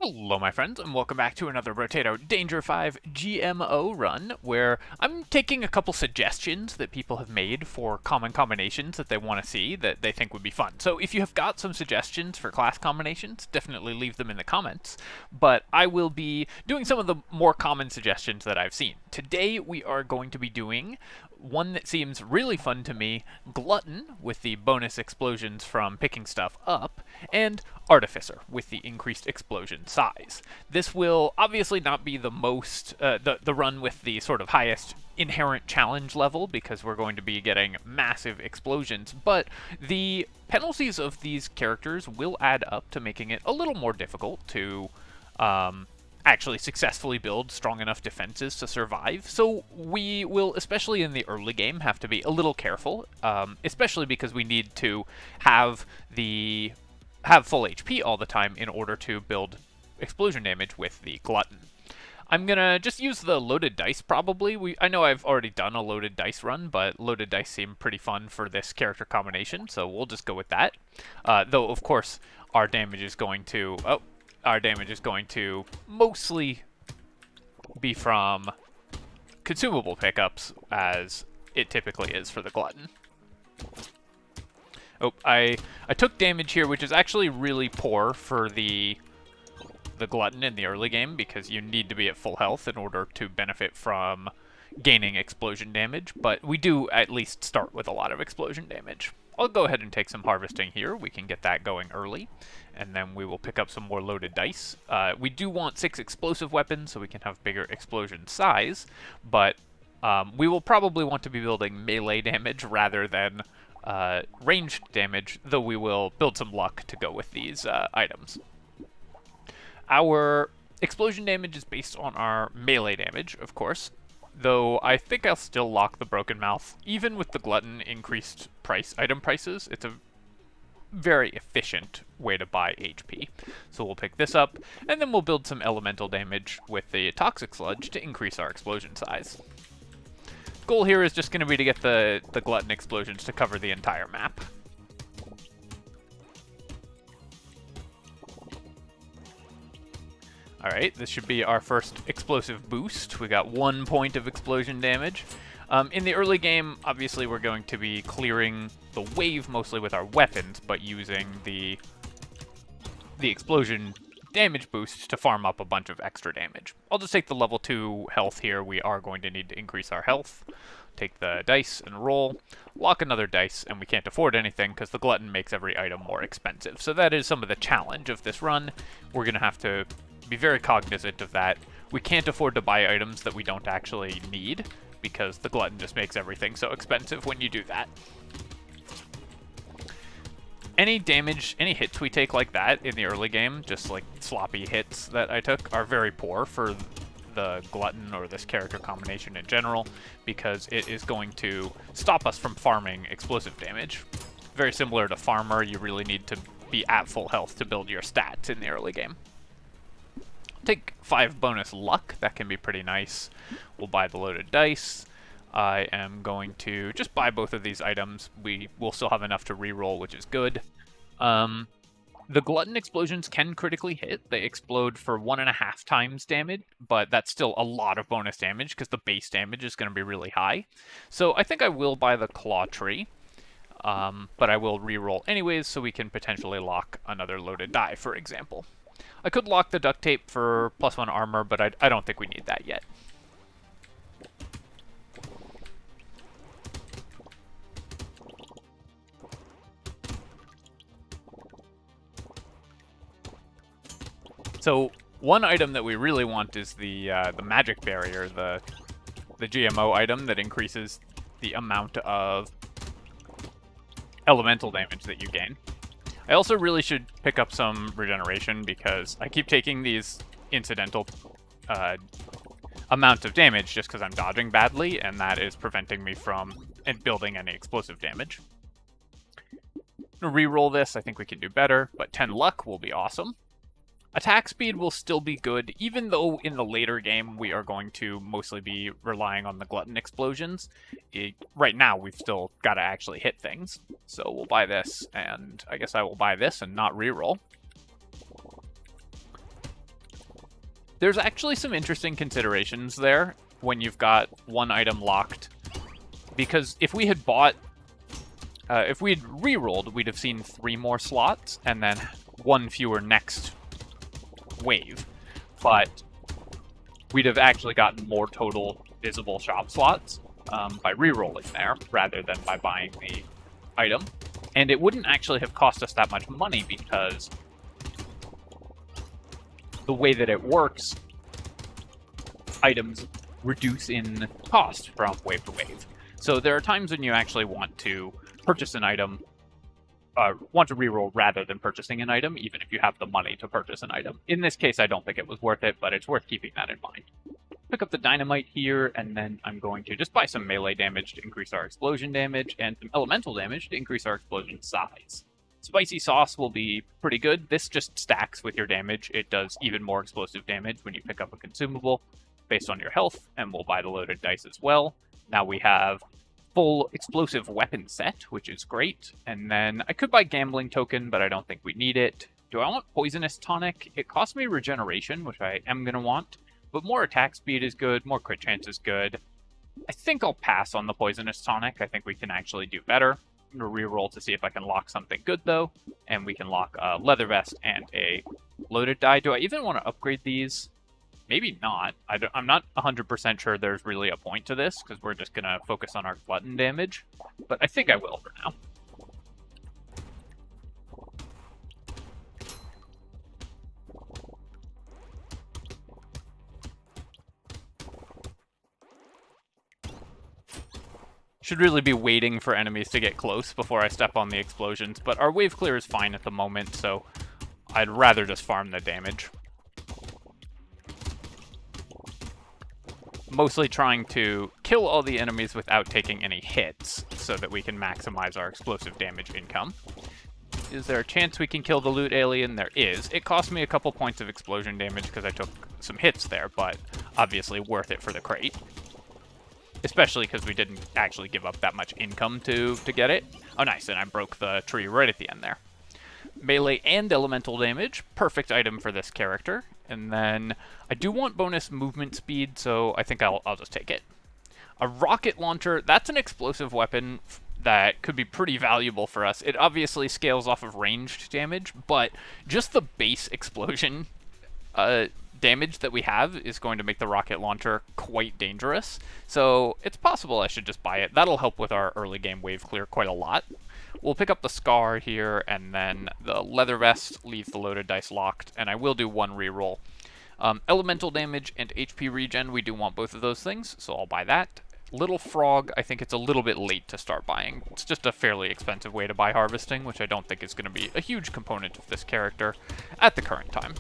Hello my friends, and welcome back to another Brotato Danger 5 GMO run, where I'm taking a couple suggestions that people have made for common combinations that they want to see that they think would be fun. So if you have got some suggestions for class combinations, definitely leave them in the comments, but I will be doing some of the more common suggestions that I've seen. Today we are going to be doing one that seems really fun to me, Glutton, with the bonus explosions from picking stuff up, and Artificer, with the increased explosion size. This will obviously not be the most, the run with the sort of highest inherent challenge level, because we're going to be getting massive explosions, but the penalties of these characters will add up to making it a little more difficult to, actually successfully build strong enough defenses to survive. So we will, especially in the early game, have to be a little careful, especially because we need to have full HP all the time in order to build explosion damage with the Glutton. I'm gonna just use the loaded dice probably. I know I've already done a loaded dice run, but loaded dice seem pretty fun for this character combination, so we'll just go with that. Though, of course, our damage is going to mostly be from consumable pickups, as it typically is for the Glutton. Oh, I took damage here, which is actually really poor for the Glutton in the early game, because you need to be at full health in order to benefit from gaining explosion damage, but we do at least start with a lot of explosion damage. I'll go ahead and take some harvesting here. We can get that going early, and then we will pick up some more loaded dice. We do want 6 explosive weapons so we can have bigger explosion size, but we will probably want to be building melee damage rather than ranged damage, though we will build some luck to go with these items. Our explosion damage is based on our melee damage, of course, though I think I'll still lock the Broken Mouth. Even with the Glutton increased item prices, it's a very efficient way to buy HP. So we'll pick this up, and then we'll build some elemental damage with the Toxic Sludge to increase our explosion size. Goal here is just going to be to get the Glutton explosions to cover the entire map. Alright, this should be our first explosive boost. We got 1 point of explosion damage. In the early game, obviously we're going to be clearing the wave mostly with our weapons, but using the explosion damage boost to farm up a bunch of extra damage. I'll just take the level 2 health here. We are going to need to increase our health. Take the dice and roll, lock another dice, and we can't afford anything because the Glutton makes every item more expensive. So that is some of the challenge of this run. We're going to have to be very cognizant of that. We can't afford to buy items that we don't actually need, because the Glutton just makes everything so expensive when you do that. Any damage, any hits we take like that in the early game, just like sloppy hits that I took, are very poor for the Glutton or this character combination in general, because it is going to stop us from farming explosive damage. Very similar to Farmer, you really need to be at full health to build your stats in the early game. Take 5 bonus luck, that can be pretty nice. We'll buy the loaded dice. I am going to just buy both of these items. We will still have enough to reroll, which is good. The Glutton explosions can critically hit. They explode for 1.5 times damage, but that's still a lot of bonus damage because the base damage is going to be really high. So I think I will buy the Claw Tree, but I will reroll anyways so we can potentially lock another loaded die, for example. I could lock the duct tape for +1 armor, but I don't think we need that yet. So one item that we really want is the magic barrier, the GMO item that increases the amount of elemental damage that you gain. I also really should pick up some regeneration, because I keep taking these incidental amounts of damage just because I'm dodging badly, and that is preventing me from building any explosive damage. I'm gonna reroll this. I think we can do better, but 10 luck will be awesome. Attack speed will still be good, even though in the later game we are going to mostly be relying on the Glutton explosions. Right now we've still got to actually hit things. So we'll buy this, and I guess I will buy this and not reroll. There's actually some interesting considerations there when you've got one item locked. Because if we had bought... if we had rerolled, we'd have seen 3 more slots, and then 1 fewer next wave. But we'd have actually gotten more total visible shop slots by rerolling there, rather than by buying the item. And it wouldn't actually have cost us that much money, because the way that it works, items reduce in cost from wave to wave. So there are times when you actually want to purchase an item, want to reroll rather than purchasing an item, even if you have the money to purchase an item. In this case, I don't think it was worth it, but it's worth keeping that in mind. Pick up the dynamite here, and then I'm going to just buy some melee damage to increase our explosion damage, and some elemental damage to increase our explosion size. Spicy sauce will be pretty good. This just stacks with your damage. It does even more explosive damage when you pick up a consumable based on your health, and we'll buy the loaded dice as well. Now we have full explosive weapon set, which is great. And then I could buy gambling token, but I don't think we need it. Do I want poisonous tonic? It costs me regeneration, which I am going to want, but more attack speed is good, more crit chance is good. I think I'll pass on the poisonous tonic. I think we can actually do better. I'm going to reroll to see if I can lock something good, though. And we can lock a leather vest and a loaded die. Do I even want to upgrade these? Maybe not. I'm not 100% sure there's really a point to this, because we're just going to focus on our glutton damage. But I think I will for now. Should really be waiting for enemies to get close before I step on the explosions, but our wave clear is fine at the moment, so I'd rather just farm the damage. Mostly trying to kill all the enemies without taking any hits, so that we can maximize our explosive damage income. Is there a chance we can kill the loot alien? There is. It cost me a couple points of explosion damage because I took some hits there, but obviously worth it for the crate. Especially because we didn't actually give up that much income to get it. Oh, nice, and I broke the tree right at the end there. Melee and elemental damage, perfect item for this character. And then I do want bonus movement speed, so I think I'll just take it. A rocket launcher, that's an explosive weapon that could be pretty valuable for us. It obviously scales off of ranged damage, but just the base explosion damage that we have is going to make the rocket launcher quite dangerous. So it's possible I should just buy it. That'll help with our early game wave clear quite a lot. We'll pick up the scar here, and then the leather vest leaves the loaded dice locked, and I will do 1 reroll. Elemental damage and HP regen, we do want both of those things, so I'll buy that. Little frog, I think it's a little bit late to start buying. It's just a fairly expensive way to buy harvesting, which I don't think is going to be a huge component of this character at the current time.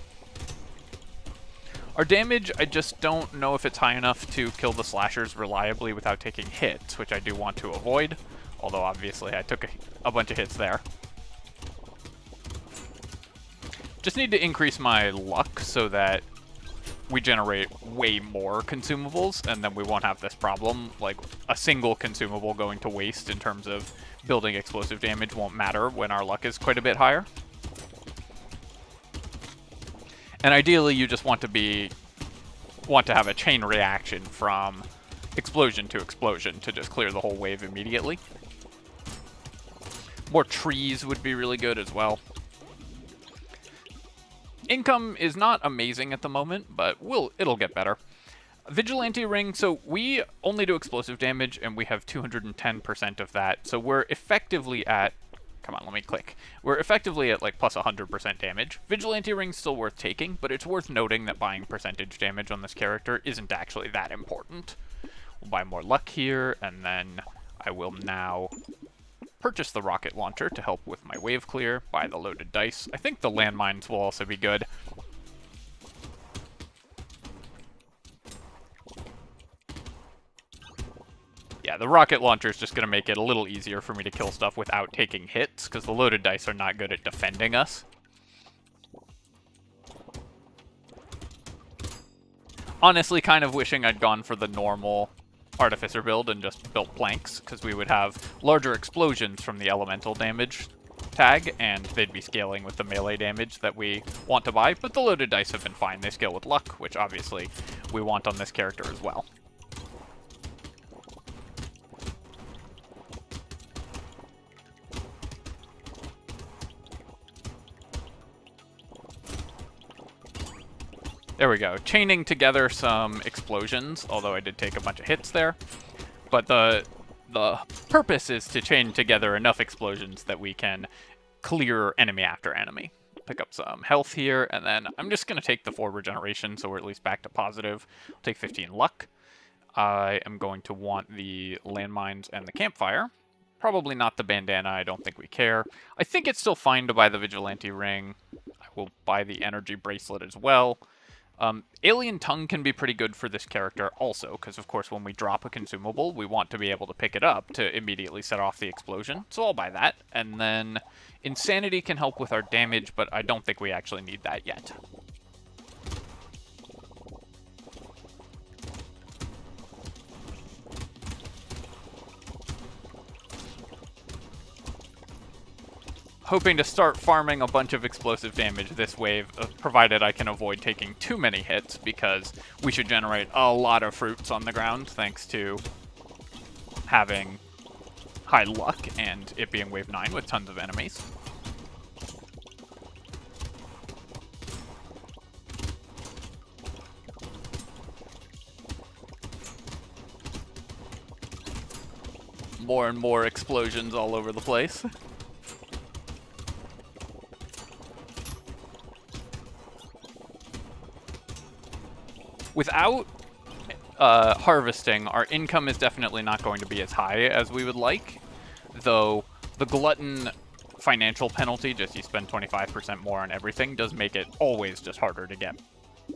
Our damage, I just don't know if it's high enough to kill the slashers reliably without taking hits, which I do want to avoid, although obviously I took a bunch of hits there. Just need to increase my luck so that we generate way more consumables, and then we won't have this problem. Like, a single consumable going to waste in terms of building explosive damage won't matter when our luck is quite a bit higher. And ideally, you just want to have a chain reaction from explosion to just clear the whole wave immediately. More trees would be really good as well. Income is not amazing at the moment, but it'll get better. Vigilante ring, so we only do explosive damage, and we have 210% of that, so we're effectively at... Come on, let me click. We're effectively at like plus 100% damage. Vigilante ring's still worth taking, but it's worth noting that buying percentage damage on this character isn't actually that important. We'll buy more luck here, and then I will now purchase the rocket launcher to help with my wave clear, buy the loaded dice. I think the landmines will also be good. Yeah, the rocket launcher is just going to make it a little easier for me to kill stuff without taking hits, because the loaded dice are not good at defending us. Honestly, kind of wishing I'd gone for the normal Artificer build and just built planks, because we would have larger explosions from the elemental damage to tag, and they'd be scaling with the melee damage that we want to buy, but the loaded dice have been fine. They scale with luck, which obviously we want on this character as well. There we go. Chaining together some explosions, although I did take a bunch of hits there. But the purpose is to chain together enough explosions that we can clear enemy after enemy. Pick up some health here, and then I'm just going to take the 4 regeneration, so we're at least back to positive. I'll take 15 luck. I am going to want the landmines and the campfire. Probably not the bandana, I don't think we care. I think it's still fine to buy the vigilante ring. I will buy the energy bracelet as well. Alien Tongue can be pretty good for this character also, because of course when we drop a consumable, we want to be able to pick it up to immediately set off the explosion, so I'll buy that. And then Insanity can help with our damage, but I don't think we actually need that yet. Hoping to start farming a bunch of explosive damage this wave, provided I can avoid taking too many hits, because we should generate a lot of fruits on the ground thanks to having high luck and it being wave 9 with tons of enemies. More and more explosions all over the place. Without harvesting, our income is definitely not going to be as high as we would like, though the Glutton financial penalty, just you spend 25% more on everything, does make it always just harder to get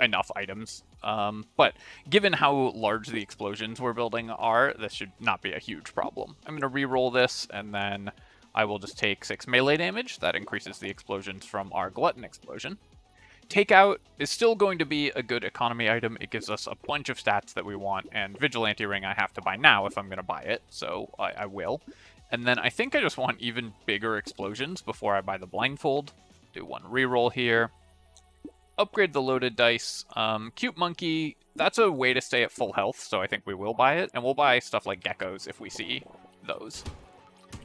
enough items. But given how large the explosions we're building are, this should not be a huge problem. I'm going to re-roll this, and then I will just take 6 melee damage. That increases the explosions from our Glutton explosion. Takeout is still going to be a good economy item. It gives us a bunch of stats that we want, and Vigilante Ring I have to buy now if I'm going to buy it, so I will. And then I think I just want even bigger explosions before I buy the Blindfold. Do 1 reroll here. Upgrade the loaded dice. Cute Monkey, that's a way to stay at full health, so I think we will buy it, and we'll buy stuff like geckos if we see those.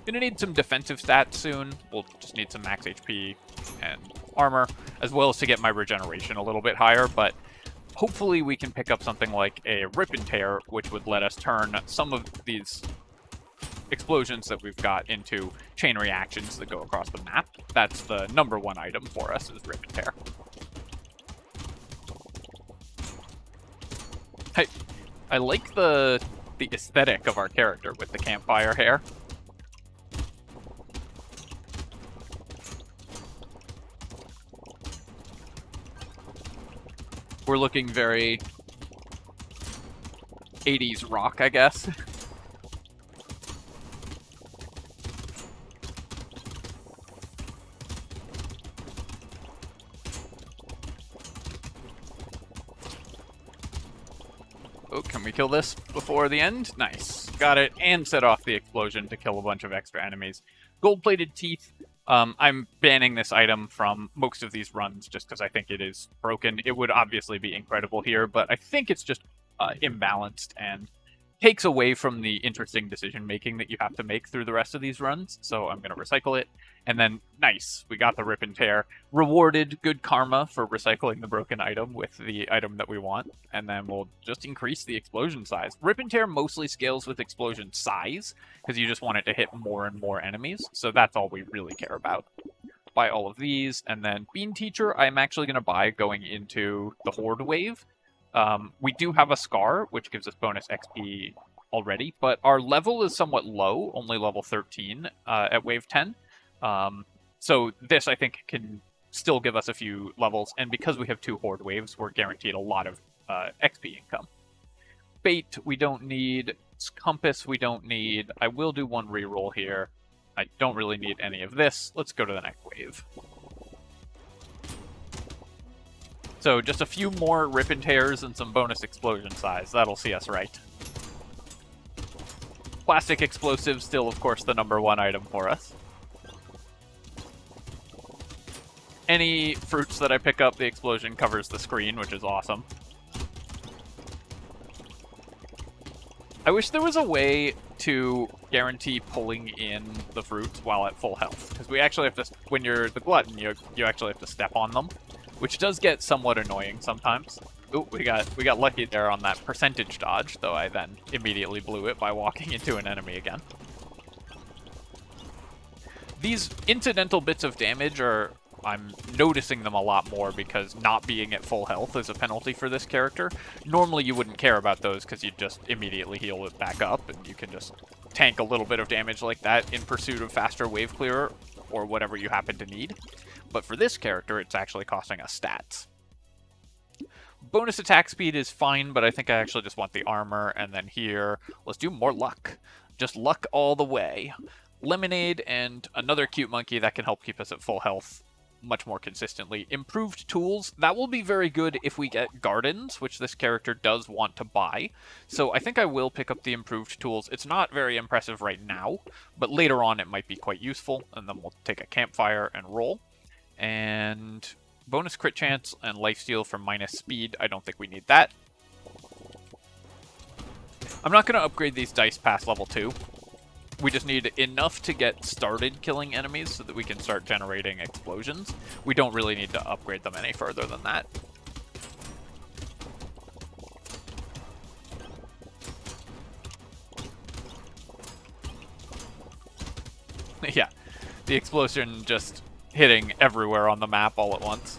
Gonna need some defensive stats soon. We'll just need some max HP and armor, as well as to get my regeneration a little bit higher, but hopefully we can pick up something like a Rip and Tear, which would let us turn some of these explosions that we've got into chain reactions that go across the map. That's the #1 item for us, is Rip and Tear. I like the aesthetic of our character with the campfire hair. We're looking very 80s rock, I guess. Oh, can we kill this before the end? Nice. Got it, and set off the explosion to kill a bunch of extra enemies. Gold-plated teeth. I'm banning this item from most of these runs just because I think it is broken. It would obviously be incredible here, but I think it's just imbalanced and takes away from the interesting decision-making that you have to make through the rest of these runs, so I'm going to recycle it. And then, nice, we got the Rip and Tear. Rewarded good karma for recycling the broken item with the item that we want, and then we'll just increase the explosion size. Rip and Tear mostly scales with explosion size, because you just want it to hit more and more enemies, so that's all we really care about. Buy all of these, and then Bean Teacher I'm actually going to buy going into the Horde wave. We do have a Scar, which gives us bonus XP already, but our level is somewhat low, only level 13 at wave 10. So this, I think, can still give us a few levels, and because we have 2 Horde waves, we're guaranteed a lot of XP income. Bait, we don't need. Compass, we don't need. I will do 1 reroll here. I don't really need any of this. Let's go to the next wave. So just a few more Rip and Tears and some bonus explosion size. That'll see us right. Plastic explosives, still, of course, the #1 item for us. any fruits that I pick up, the explosion covers the screen, which is awesome. I wish there was a way to guarantee pulling in the fruits while at full health, because we actually have to, when you're the glutton, you actually have to step on them, which does get somewhat annoying sometimes. Ooh, we got lucky there on that percentage dodge, though I then immediately blew it by walking into an enemy again. These incidental bits of damage are, I'm noticing them a lot more because not being at full health is a penalty for this character. Normally you wouldn't care about those because you'd just immediately heal it back up and you can just tank a little bit of damage like that in pursuit of faster wave clearer or whatever you happen to need. But for this character, it's actually costing us stats. Bonus attack speed is fine, but I think I actually just want the armor, and then here, let's do more luck. Just luck all the way. Lemonade and another cute monkey that can help keep us at full health much more consistently. Improved tools, that will be very good if we get gardens, which this character does want to buy. So I think I will pick up the improved tools. It's not very impressive right now, but later on it might be quite useful, and then we'll take a campfire and roll. And bonus crit chance and lifesteal for minus speed. I don't think we need that. I'm not going to upgrade these dice past level 2. We just need enough to get started killing enemies so that we can start generating explosions. We don't really need to upgrade them any further than that. Yeah, the explosion just hitting everywhere on the map all at once.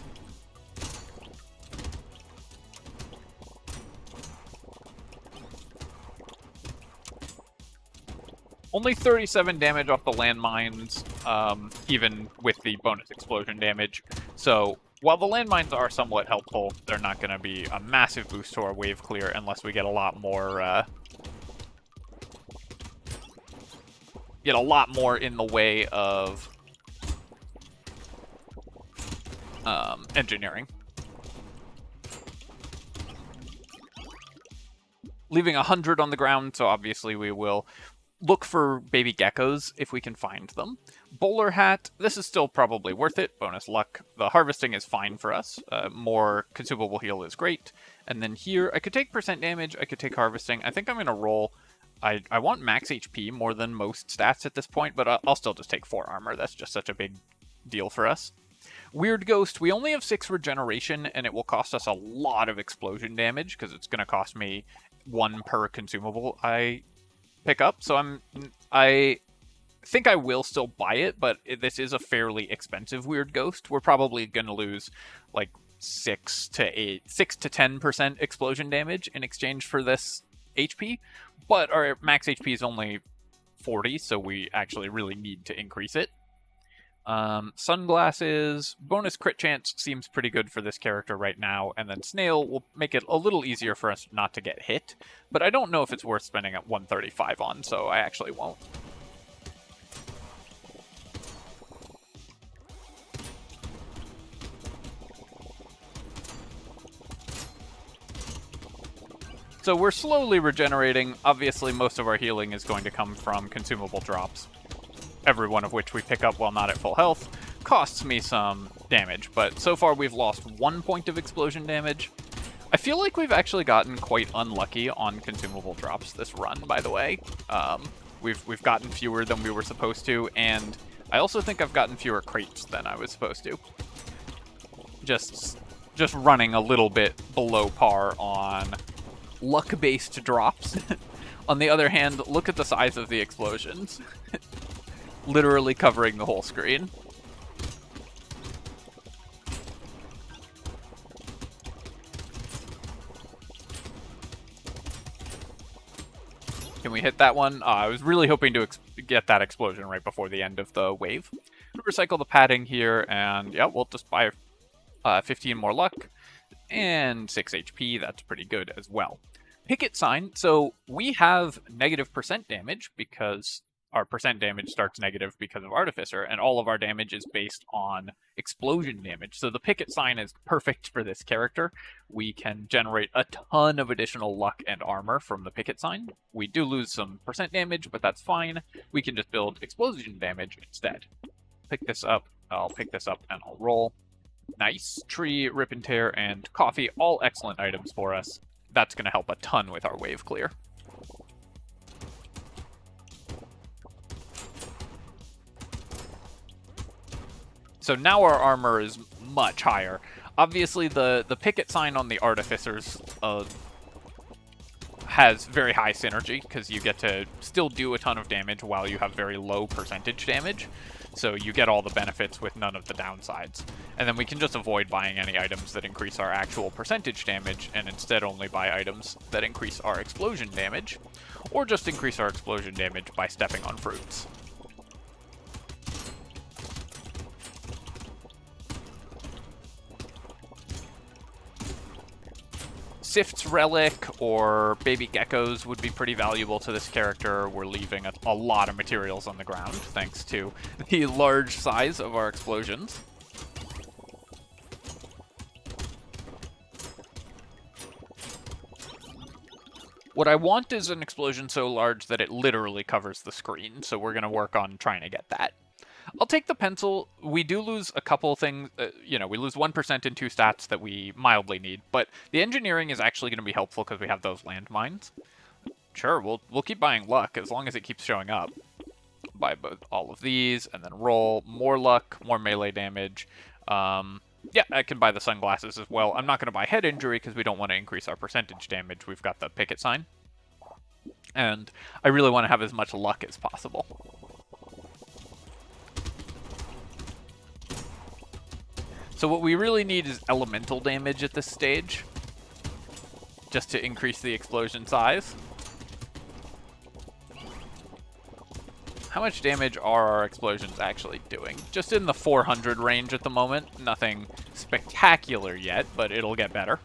Only 37 damage off the landmines, even with the bonus explosion damage. So, while the landmines are somewhat helpful, they're not going to be a massive boost to our wave clear unless we get a lot more, in the way of engineering. Leaving 100 on the ground, so obviously we will look for baby geckos if we can find them. Bowler hat, this is still probably worth it. Bonus luck. The harvesting is fine for us. More consumable heal is great. And then here, I could take percent damage, I could take harvesting. I think I'm going to roll. I want max HP more than most stats at this point, but I'll still just take 4 armor. That's just such a big deal for us. Weird Ghost, we only have 6 regeneration, and it will cost us a lot of explosion damage, because it's going to cost me 1 per consumable I pick up. So I think I will still buy it, but this is a fairly expensive Weird Ghost. We're probably going to lose like 6 to 10% explosion damage in exchange for this HP, but our max HP is only 40, so we actually really need to increase it. Sunglasses, bonus crit chance seems pretty good for this character right now, and then Snail will make it a little easier for us not to get hit, but I don't know if it's worth spending at 135 on, so I actually won't. So we're slowly regenerating. Obviously, most of our healing is going to come from consumable drops, every one of which we pick up while not at full health. Costs me some damage, but so far we've lost 1 point of explosion damage. I feel like we've actually gotten quite unlucky on consumable drops this run, by the way. We've gotten fewer than we were supposed to, and I also think I've gotten fewer crates than I was supposed to. Just running a little bit below par on luck-based drops. On the other hand, look at the size of the explosions. Literally covering the whole screen. Can we hit that one? I was really hoping to get that explosion right before the end of the wave. Recycle the padding here, and yeah, we'll just buy 15 more luck and 6 HP. That's pretty good as well. Picket sign. So we have negative percent damage because our percent damage starts negative because of Artificer, and all of our damage is based on explosion damage. So the picket sign is perfect for this character. We can generate a ton of additional luck and armor from the picket sign. We do lose some percent damage, but that's fine. We can just build explosion damage instead. Pick this up. I'll pick this up and I'll roll. Nice. Tree, Rip and Tear, and Coffee, all excellent items for us. That's going to help a ton with our wave clear. So now our armor is much higher. Obviously, the picket sign on the Artificers has very high synergy, because you get to still do a ton of damage while you have very low percentage damage. So you get all the benefits with none of the downsides. And then we can just avoid buying any items that increase our actual percentage damage, and instead only buy items that increase our explosion damage, or just increase our explosion damage by stepping on fruits. Sift's Relic or Baby Geckos would be pretty valuable to this character. We're leaving a lot of materials on the ground, thanks to the large size of our explosions. What I want is an explosion so large that it literally covers the screen, so we're going to work on trying to get that. I'll take the pencil. We do lose a couple things, we lose 1% in 2 stats that we mildly need, but the engineering is actually going to be helpful because we have those landmines. Sure, we'll keep buying luck as long as it keeps showing up. Buy both all of these, and then roll. More luck, more melee damage. Yeah, I can buy the sunglasses as well. I'm not going to buy head injury because we don't want to increase our percentage damage. We've got the picket sign. And I really want to have as much luck as possible. So what we really need is elemental damage at this stage, just to increase the explosion size. How much damage are our explosions actually doing? Just in the 400 range at the moment. Nothing spectacular yet, but it'll get better.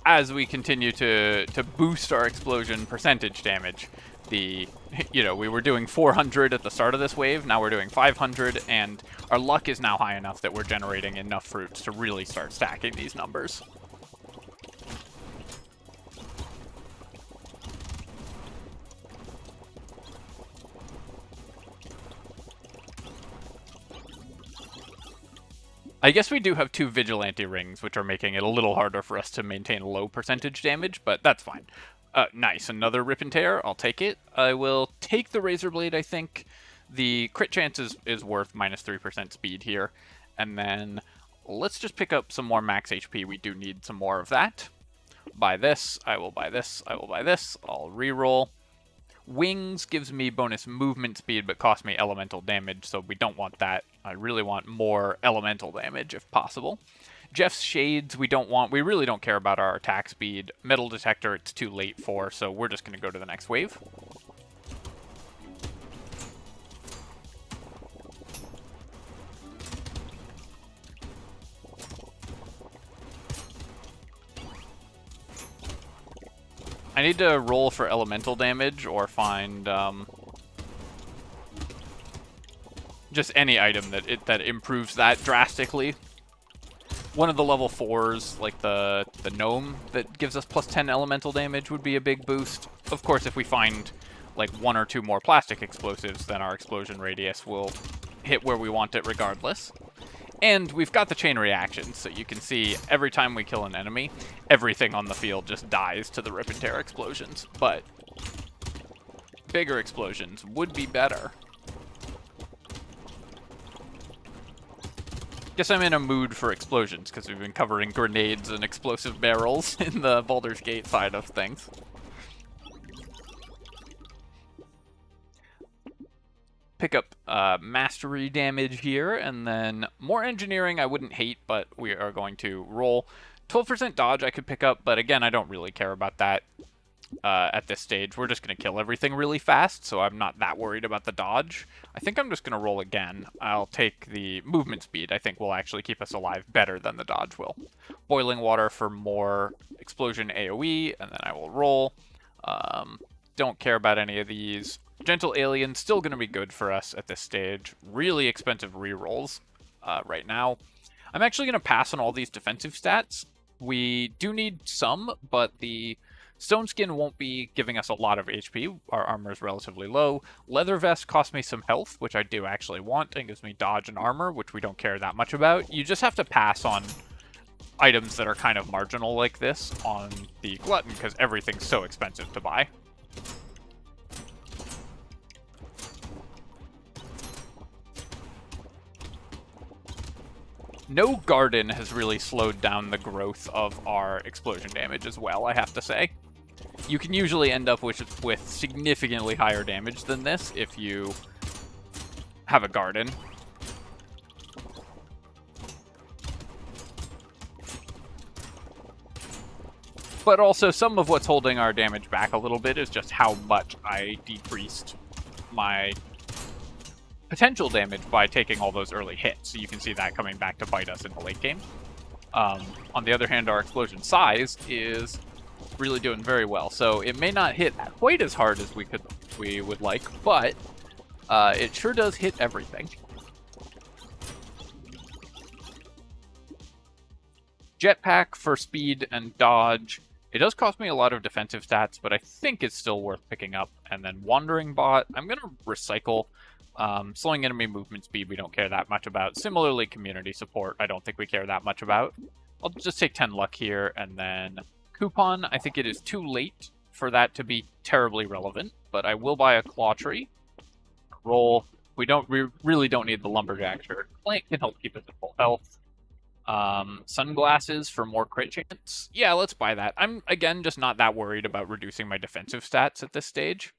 As we continue to boost our explosion percentage damage, we were doing 400 at the start of this wave, now we're doing 500, and our luck is now high enough that we're generating enough fruits to really start stacking these numbers. I guess we do have 2 Vigilante rings, which are making it a little harder for us to maintain low percentage damage, but that's fine. Nice, another Rip and Tear, I'll take it. I will take the Razor Blade, I think. The crit chance is worth minus 3% speed here. And then let's just pick up some more max HP, we do need some more of that. Buy this, I will buy this, I will buy this, I'll reroll. Wings gives me bonus movement speed, but costs me elemental damage, so we don't want that. I really want more elemental damage, if possible. Jeff's Shades, we really don't care about our attack speed. Metal Detector, it's too late for, so we're just going to go to the next wave. I need to roll for elemental damage or find just any item that improves that drastically. One of the level 4s, like the gnome that gives us plus 10 elemental damage, would be a big boost. Of course, if we find like 1 or 2 more plastic explosives, then our explosion radius will hit where we want it regardless. And we've got the chain reaction, so you can see every time we kill an enemy, everything on the field just dies to the Rip and Tear explosions. But bigger explosions would be better. Guess I'm in a mood for explosions, because we've been covering grenades and explosive barrels in the Baldur's Gate side of things. Pick up mastery damage here, and then more engineering I wouldn't hate, but we are going to roll. 12% dodge I could pick up, but again, I don't really care about that at this stage. We're just going to kill everything really fast, so I'm not that worried about the dodge. I think I'm just going to roll again. I'll take the movement speed. I think will actually keep us alive better than the dodge will. Boiling water for more explosion AoE, and then I will roll. Don't care about any of these. Gentle Alien, still going to be good for us at this stage. Really expensive rerolls right now. I'm actually going to pass on all these defensive stats. We do need some, but the stone skin won't be giving us a lot of HP. Our armor is relatively low. Leather vest costs me some health, which I do actually want, and gives me dodge and armor, which we don't care that much about. You just have to pass on items that are kind of marginal like this on the Glutton, because everything's so expensive to buy. No garden has really slowed down the growth of our explosion damage as well, I have to say. You can usually end up with significantly higher damage than this if you have a garden. But also, some of what's holding our damage back a little bit is just how much I decreased my potential damage by taking all those early hits. So you can see that coming back to bite us in the late game. On the other hand, our explosion size is really doing very well. So it may not hit quite as hard as we would like, but it sure does hit everything. Jetpack for speed and dodge. It does cost me a lot of defensive stats, but I think it's still worth picking up. And then Wandering Bot, I'm going to recycle. Slowing enemy movement speed, we don't care that much about. Similarly, community support, I don't think we care that much about. I'll just take 10 luck here, and then Coupon, I think it is too late for that to be terribly relevant, but I will buy a Claw Tree. Roll. We really don't need the Lumberjack shirt. Plant can help keep us at full health. Sunglasses for more crit chance. Yeah, let's buy that. I'm, again, just not that worried about reducing my defensive stats at this stage.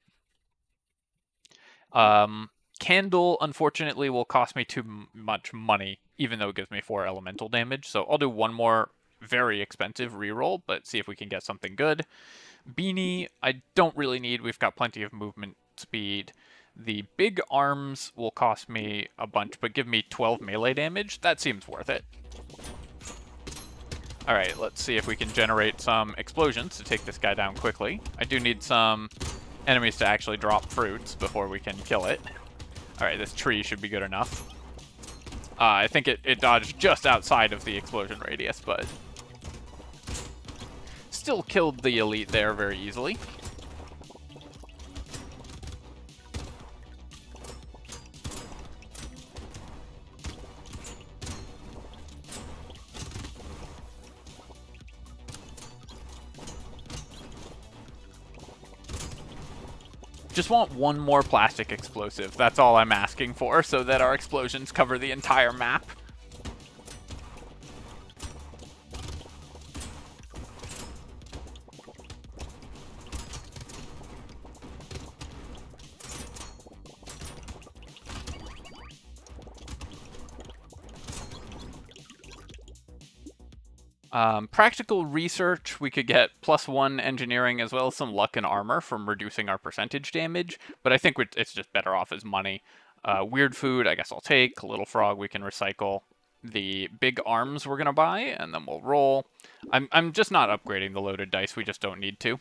Candle, unfortunately, will cost me too much money, even though it gives me 4 elemental damage. So I'll do one more very expensive reroll, but see if we can get something good. Beanie, I don't really need. We've got plenty of movement speed. The big arms will cost me a bunch, but give me 12 melee damage. That seems worth it. Alright, let's see if we can generate some explosions to take this guy down quickly. I do need some enemies to actually drop fruits before we can kill it. Alright, this tree should be good enough. I think it dodged just outside of the explosion radius, but still killed the elite there very easily. Just want one more plastic explosive. That's all I'm asking for, so that our explosions cover the entire map. Practical research, we could get +1 engineering as well as some luck and armor from reducing our percentage damage, but I think it's just better off as money. Weird food, I guess I'll take. Little frog, we can recycle. The big arms we're gonna buy, and then we'll roll. I'm just not upgrading the loaded dice, we just don't need to.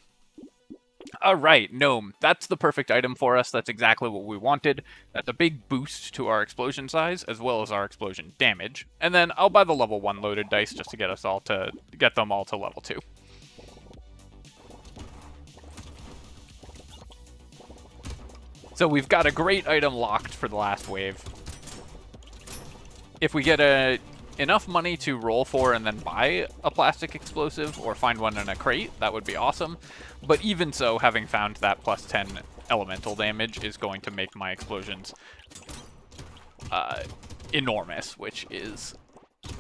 Alright, Gnome. That's the perfect item for us. That's exactly what we wanted. That's a big boost to our explosion size, as well as our explosion damage. And then I'll buy the level 1 loaded dice just to get them all to level 2. So we've got a great item locked for the last wave. If we get enough money to roll for and then buy a plastic explosive or find one in a crate, that would be awesome. But even so, having found that +10 elemental damage is going to make my explosions enormous, which is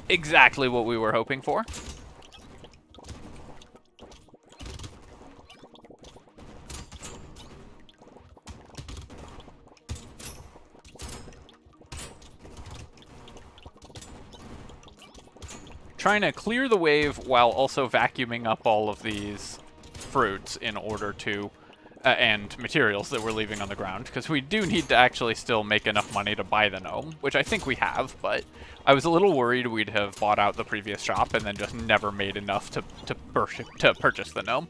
exactly what we were hoping for. Trying to clear the wave while also vacuuming up all of these fruits in order to, and materials that we're leaving on the ground, because we do need to actually still make enough money to buy the gnome, which I think we have, but I was a little worried we'd have bought out the previous shop and then just never made enough to purchase the gnome.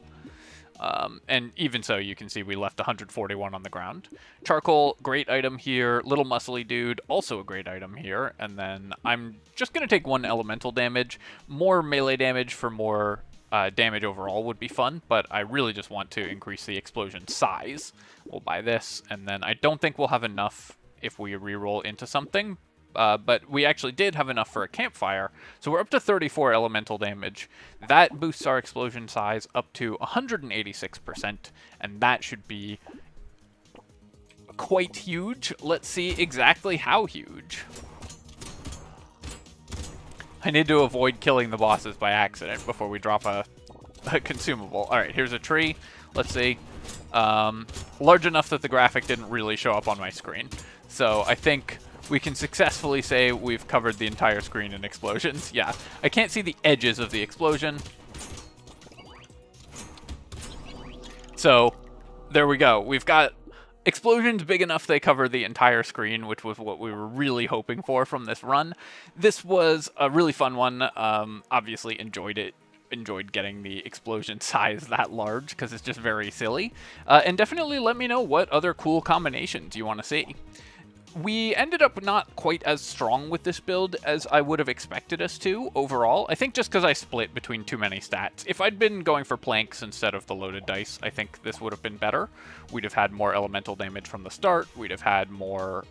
And even so, you can see we left 141 on the ground. Charcoal, great item here. Little muscly dude, also a great item here. And then I'm just going to take 1 elemental damage. More melee damage for more damage overall would be fun, but I really just want to increase the explosion size. We'll buy this, and then I don't think we'll have enough if we reroll into something. But we actually did have enough for a campfire, so we're up to 34 elemental damage. That boosts our explosion size up to 186%, and that should be quite huge. Let's see exactly how huge. I need to avoid killing the bosses by accident before we drop a consumable. Alright, here's a tree. Let's see. Large enough that the graphic didn't really show up on my screen. So I think we can successfully say we've covered the entire screen in explosions. Yeah, I can't see the edges of the explosion. So, there we go. We've got explosions big enough they cover the entire screen, which was what we were really hoping for from this run. This was a really fun one. Obviously enjoyed it. Enjoyed getting the explosion size that large, because it's just very silly. And definitely let me know what other cool combinations you want to see. We ended up not quite as strong with this build as I would have expected us to overall. I think just because I split between too many stats. If I'd been going for planks instead of the loaded dice, I think this would have been better. We'd have had more elemental damage from the start. We'd have had more...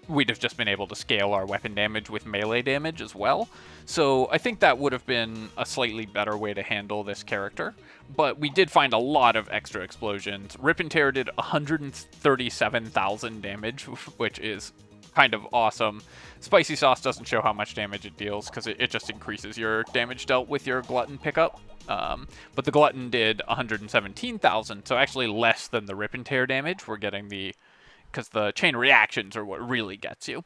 we'd have just been able to scale our weapon damage with melee damage as well. So I think that would have been a slightly better way to handle this character. But we did find a lot of extra explosions. Rip and Tear did 137,000 damage, which is kind of awesome. Spicy Sauce doesn't show how much damage it deals, because it just increases your damage dealt with your Glutton pickup. But the Glutton did 117,000, so actually less than the Rip and Tear damage. We're getting the... because the chain reactions are what really gets you.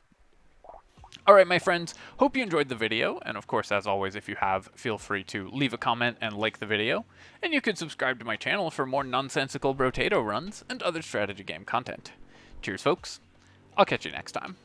Alright, my friends, hope you enjoyed the video, and of course, as always, if you have, feel free to leave a comment and like the video, and you can subscribe to my channel for more nonsensical Brotato runs and other strategy game content. Cheers, folks. I'll catch you next time.